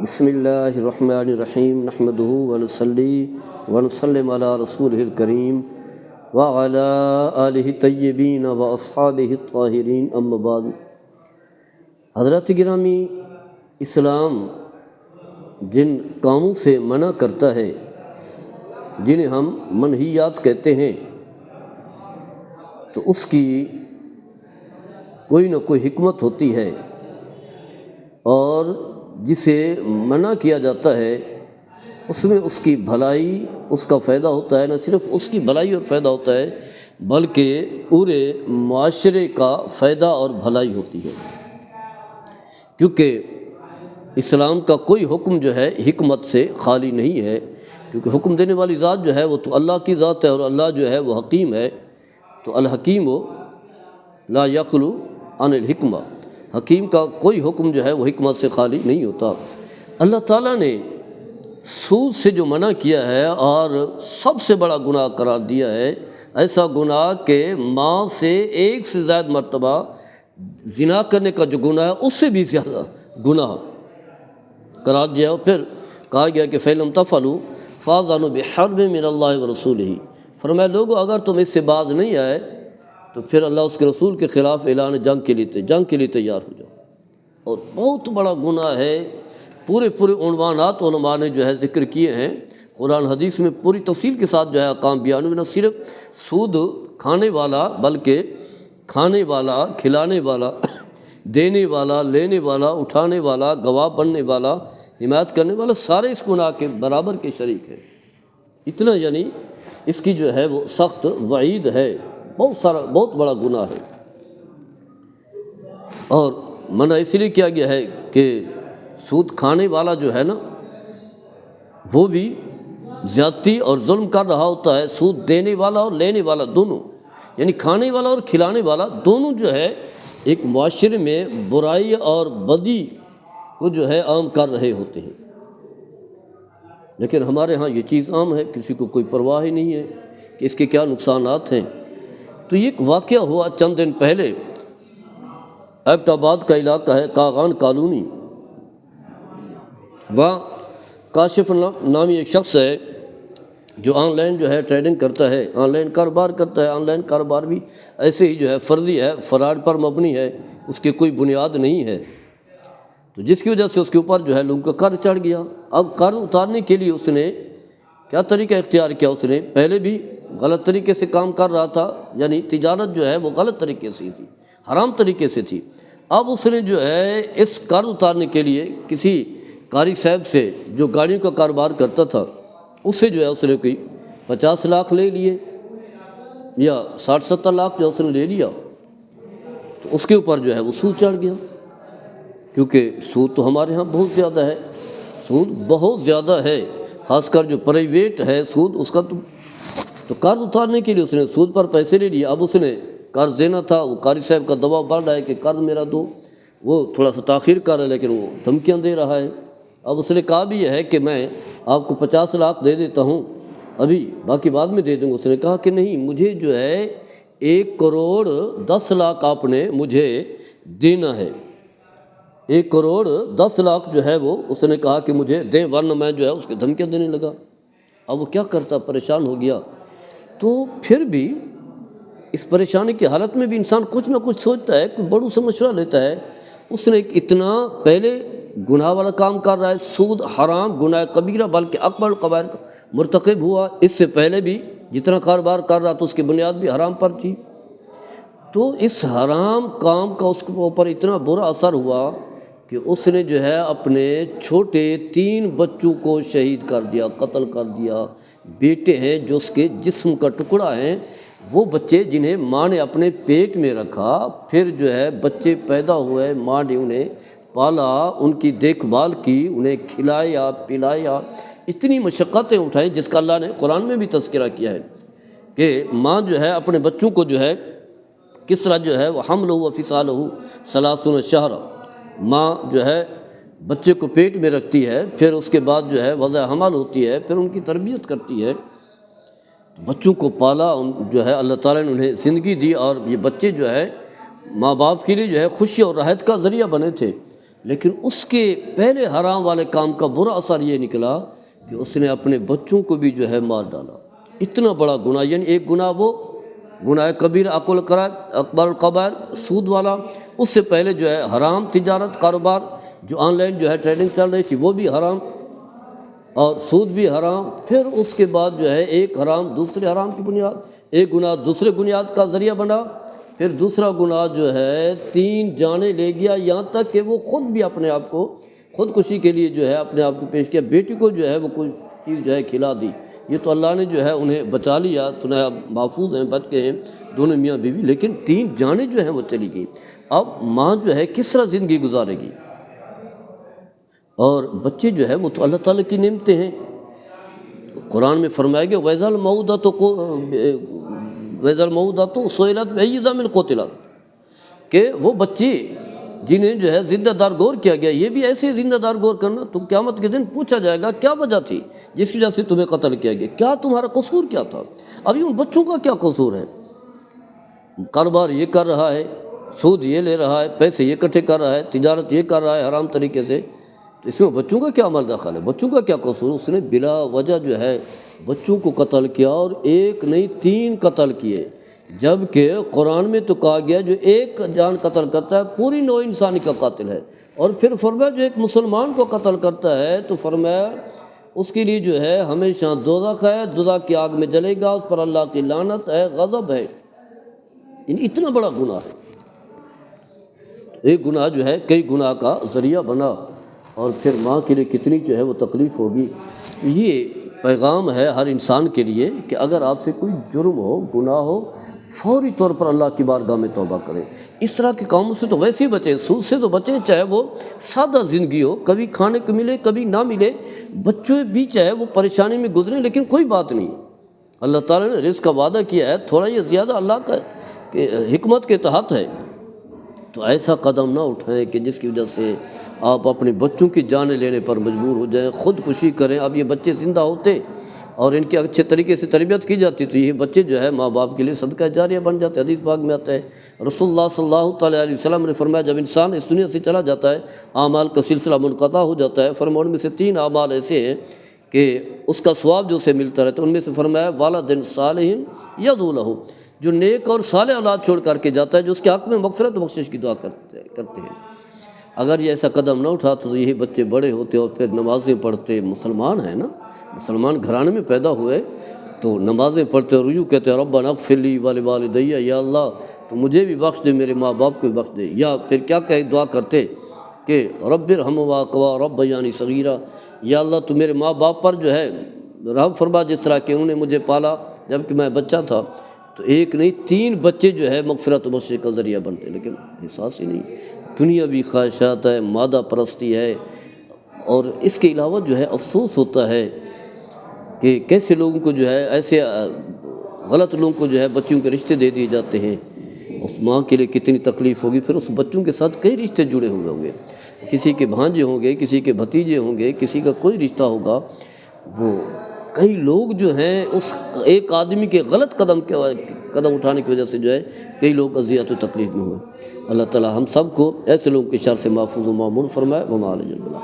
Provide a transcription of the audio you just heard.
بسم اللہ الرحمن الرحیم نحمده ونصلی ونسلم علی رسولہ الکریم وعلی آلہ الطیبین واصحابہ الطاہرین اما بعد۔ حضرات گرامی، اسلام جن کاموں سے منع کرتا ہے، جنہیں ہم منہیات کہتے ہیں، تو اس کی کوئی نہ کوئی حکمت ہوتی ہے، اور جسے منع کیا جاتا ہے اس میں اس کی بھلائی، اس کا فائدہ ہوتا ہے۔ نہ صرف اس کی بھلائی اور فائدہ ہوتا ہے بلکہ پورے معاشرے کا فائدہ اور بھلائی ہوتی ہے، کیونکہ اسلام کا کوئی حکم جو ہے حکمت سے خالی نہیں ہے، کیونکہ حکم دینے والی ذات جو ہے وہ تو اللہ کی ذات ہے، اور اللہ جو ہے وہ حکیم ہے۔ تو الحکیم لا یخلو عن الحکمہ، حکیم کا کوئی حکم جو ہے وہ حکمت سے خالی نہیں ہوتا۔ اللہ تعالیٰ نے سود سے جو منع کیا ہے اور سب سے بڑا گناہ قرار دیا ہے، ایسا گناہ کہ ماں سے ایک سے زائد مرتبہ زنا کرنے کا جو گناہ ہے اس سے بھی زیادہ گناہ قرار دیا، اور پھر کہا گیا کہ فَإِن لَمْ تَفْعَلُوا فَأَذَنُوا بِحَرْبٍ مِّنَ اللَّهِ وَرَسُولِهِ۔ فرمایا لوگوں اگر تم اس سے باز نہیں آئے تو پھر اللہ اس کے رسول کے خلاف اعلان جنگ کے لیے تیار ہو جاؤ۔ اور بہت بڑا گناہ ہے، پورے عنوانات علماء نے جو ہے ذکر کیے ہیں، قرآن حدیث میں پوری تفصیل کے ساتھ جو ہے احکام بیان ہوئے، نہ صرف سود کھانے والا بلکہ کھانے والا، کھلانے والا، دینے والا، لینے والا، اٹھانے والا، گواہ بننے والا، حمایت کرنے والا، سارے اس گناہ کے برابر کے شریک ہیں۔ اتنا یعنی اس کی جو ہے وہ سخت وعید ہے، بہت بڑا گناہ ہے۔ اور منع اس لیے کیا گیا ہے کہ سود کھانے والا جو ہے نا وہ بھی زیادتی اور ظلم کر رہا ہوتا ہے، سود دینے والا اور لینے والا دونوں، یعنی کھانے والا اور کھلانے والا دونوں جو ہے ایک معاشرے میں برائی اور بدی کو جو ہے عام کر رہے ہوتے ہیں۔ لیکن ہمارے ہاں یہ چیز عام ہے، کسی کو کوئی پرواہ ہی نہیں ہے کہ اس کے کیا نقصانات ہیں۔ تو یہ ایک واقعہ ہوا چند دن پہلے، ایبٹ آباد کا علاقہ ہے، کاغان کالونی، وہاں کاشف نامی ایک شخص ہے جو آن لائن جو ہے ٹریڈنگ کرتا ہے، آن لائن کاروبار کرتا ہے۔ آن لائن کاروبار بھی ایسے ہی جو ہے فرضی ہے، فراڈ پر مبنی ہے، اس کی کوئی بنیاد نہیں ہے، تو جس کی وجہ سے اس کے اوپر جو ہے لوگوں کا قرض چڑھ گیا۔ اب قرض اتارنے کے لیے اس نے کیا طریقہ اختیار کیا؟ اس نے پہلے بھی غلط طریقے سے کام کر رہا تھا، یعنی تجارت جو ہے وہ غلط طریقے سے تھی، حرام طریقے سے تھی۔ اب اس نے جو ہے اس قرض اتارنے کے لیے کسی قاری صاحب سے جو گاڑیوں کا کاروبار کرتا تھا، اس سے جو ہے اس نے کوئی 50 لاکھ لے لیے یا 60-70 لاکھ جو اس نے لے لیا، تو اس کے اوپر جو ہے وہ سود چڑھ گیا، کیونکہ سود تو ہمارے ہاں بہت زیادہ ہے، سود بہت زیادہ ہے، خاص کر جو پرائیویٹ ہے سود، اس کا تو قرض اتارنے کے لیے اس نے سود پر پیسے لے لیے۔ اب اس نے قرض دینا تھا، وہ قاری صاحب کا دباؤ بڑھ رہا ہے کہ قرض میرا دو، وہ تھوڑا سا تاخیر کر رہا ہے لیکن وہ دھمکیاں دے رہا ہے۔ اب اس نے کہا بھی ہے کہ میں آپ کو 50 لاکھ دے دیتا ہوں ابھی، باقی بعد میں دے دوں گا۔ اس نے کہا کہ نہیں، مجھے جو ہے 1 کروڑ 10 لاکھ آپ نے مجھے دینا ہے، 1 کروڑ 10 لاکھ جو ہے وہ اس نے کہا کہ مجھے دیں، ورنہ میں جو ہے اس کے دھمکیاں دینے لگا۔ اب وہ کیا کرتا، پریشان ہو گیا۔ تو پھر بھی اس پریشانی کی حالت میں بھی انسان کچھ نہ کچھ سوچتا ہے، کوئی بڑوں سے مشورہ لیتا ہے۔ اس نے اتنا پہلے گناہ والا کام کر رہا ہے، سود حرام گناہ کبیرہ بلکہ اکبر الکبائر کا مرتکب ہوا، اس سے پہلے بھی جتنا کاروبار کر رہا تو اس کی بنیاد بھی حرام پر تھی۔ تو اس حرام کام کا اس کے اوپر اتنا برا اثر ہوا کہ اس نے جو ہے اپنے چھوٹے 3 بچوں کو شہید کر دیا، قتل کر دیا۔ بیٹے ہیں جو اس کے جسم کا ٹکڑا ہیں، وہ بچے جنہیں ماں نے اپنے پیٹ میں رکھا، پھر جو ہے بچے پیدا ہوئے، ماں نے انہیں پالا، ان کی دیکھ بھال کی، انہیں کھلایا پلایا، اتنی مشقتیں اٹھائیں جس کا اللہ نے قرآن میں بھی تذکرہ کیا ہے کہ ماں جو ہے اپنے بچوں کو جو ہے کس طرح جو ہے وہ حملہ و فصالہ 30 شہر، ماں جو ہے بچے کو پیٹ میں رکھتی ہے، پھر اس کے بعد جو ہے وضع حمل ہوتی ہے، پھر ان کی تربیت کرتی ہے، بچوں کو پالا، جو ہے اللہ تعالیٰ نے انہیں زندگی دی، اور یہ بچے جو ہے ماں باپ کے لیے جو ہے خوشی اور راحت کا ذریعہ بنے تھے۔ لیکن اس کے پہلے حرام والے کام کا برا اثر یہ نکلا کہ اس نے اپنے بچوں کو بھی جو ہے مار ڈالا۔ اتنا بڑا گناہ، یعنی ایک گناہ وہ گناہ کبیر عقل کرائے اکبر القبائر سود والا، اس سے پہلے جو ہے حرام تجارت کاروبار جو آن لائن جو ہے ٹریڈنگ چل رہی تھی وہ بھی حرام، اور سود بھی حرام، پھر اس کے بعد جو ہے ایک حرام دوسرے حرام کی بنیاد، ایک گناہ دوسرے بنیاد کا ذریعہ بنا، پھر دوسرا گناہ جو ہے 3 جانیں لے گیا، یہاں تک کہ وہ خود بھی اپنے آپ کو خودکشی کے لیے جو ہے اپنے آپ کو پیش کیا، بیٹی کو جو ہے وہ کوئی چیز جو ہے کھلا دی۔ یہ تو اللہ نے جو ہے انہیں بچا لیا، سنا محفوظ ہیں، بچ گئے ہیں دونوں میاں بیوی، لیکن 3 جانیں جو ہیں وہ چلی گئی۔ اب ماں جو ہے کس طرح زندگی گزارے گی؟ اور بچے جو ہے وہ تو اللہ تعالیٰ کی نعمتیں ہیں۔ قرآن میں فرمایا گیا وَإِذَا الْمَوْءُودَةُ سُئِلَتْ بِأَيِّ ذَنبٍ قُتِلَتْ، کہ وہ بچے جنہیں جو ہے زندہ دار گور کیا گیا، یہ بھی ایسے زندہ دار گور کرنا، تو قیامت کے دن پوچھا جائے گا کیا وجہ تھی جس کی وجہ سے تمہیں قتل کیا گیا، کیا تمہارا قصور کیا تھا؟ ابھی ان بچوں کا کیا قصور ہے؟ کاروبار یہ کر رہا ہے، سود یہ لے رہا ہے، پیسے یہ اکٹھے کر رہا ہے، تجارت یہ کر رہا ہے حرام طریقے سے، تو اس میں بچوں کا کیا عمل دخل ہے؟ بچوں کا کیا قصور؟ اس نے بلا وجہ جو ہے بچوں کو قتل کیا، اور ایک نہیں 3 قتل کیے، جبکہ قرآن میں تو کہا گیا جو ایک جان قتل کرتا ہے پوری نوع انسانی کا قاتل ہے، اور پھر فرمایا جو ایک مسلمان کو قتل کرتا ہے تو فرمایا اس کے لیے جو ہے ہمیشہ دوزخ ہے، دوزخ کی آگ میں جلے گا، اس پر اللہ کی لعنت ہے، غضب ہے۔ اتنا بڑا گناہ ہے، ایک گناہ جو ہے کئی گناہ کا ذریعہ بنا، اور پھر ماں کے لیے کتنی جو ہے وہ تکلیف ہوگی۔ یہ پیغام ہے ہر انسان کے لیے کہ اگر آپ سے کوئی جرم ہو، گناہ ہو، فوری طور پر اللہ کی بارگاہ میں توبہ کریں۔ اس طرح کے کاموں سے تو ویسے ہی بچیں، سود سے تو بچیں، چاہے وہ سادہ زندگی ہو، کبھی کھانے کو ملے کبھی نہ ملے، بچوں بھی چاہے وہ پریشانی میں گزریں، لیکن کوئی بات نہیں، اللہ تعالیٰ نے رزق کا وعدہ کیا ہے، تھوڑا یہ زیادہ اللہ کا حکمت کے تحت ہے، تو ایسا قدم نہ اٹھائیں کہ جس کی وجہ سے آپ اپنے بچوں کی جانیں لینے پر مجبور ہو جائیں، خودکشی کریں۔ اب یہ بچے زندہ ہوتے اور ان کی اچھے طریقے سے تربیت کی جاتی تو یہ بچے جو ہے ماں باپ کے لیے صدقہ جاریہ بن جاتے۔ حدیث پاک میں آتا ہے، رسول اللہ صلی اللہ تعالیٰ علیہ وسلم نے فرمایا جب انسان اس دنیا سے چلا جاتا ہے اعمال کا سلسلہ منقطع ہو جاتا ہے، فرمایا ان میں سے 3 اعمال ایسے ہیں کہ اس کا ثواب جو اسے ملتا رہتا ہے، ان میں سے فرمایا والدین صالح یدعو لہ، جو نیک اور صالح اولاد چھوڑ کر کے جاتا ہے جو اس کے حق میں مغفرت و بخشش کی دعا کرتے ہیں۔ اگر یہ ایسا قدم نہ اٹھاتا تو یہی بچے بڑے ہوتے اور پھر نمازیں پڑھتے، مسلمان ہیں نا، مسلمان گھرانے میں پیدا ہوئے تو نمازیں پڑھتے اور رجوع کہتے ربنا اغفر لی ولوالدی، یا اللہ تو مجھے بھی بخش دے، میرے ماں باپ کو بھی بخش دے، یا پھر کیا کہ دعا کرتے کہ رب ارحمہما کما ربیانی صغیرا، یا اللہ تو میرے ماں باپ پر جو ہے رحم فرما جس طرح کہ انہوں نے مجھے پالا جب کہ میں بچہ تھا۔ تو ایک نہیں 3 بچے جو ہے مغفرت و بخشش کا ذریعہ بنتے، لیکن احساس ہی نہیں، دنیاوی خواہشات ہے، مادہ پرستی ہے، اور اس کے علاوہ جو ہے افسوس ہوتا ہے کہ کیسے لوگوں کو جو ہے ایسے غلط لوگوں کو جو ہے بچوں کے رشتے دے دیے جاتے ہیں، اس ماں کے لیے کتنی تکلیف ہوگی، پھر اس بچوں کے ساتھ کئی رشتے جڑے ہوئے ہوں گے، کسی کے بھانجے ہوں گے، کسی کے بھتیجے ہوں گے، کسی کا کوئی رشتہ ہوگا، وہ کئی لوگ جو ہیں اس ایک آدمی کے غلط قدم اٹھانے کی وجہ سے جو ہے کئی لوگ اذیت و تکلیف میں ہوئے۔ اللہ تعالی ہم سب کو ایسے لوگوں کے شر سے محفوظ و معمور فرمائے۔ وما علیہ البلاغ۔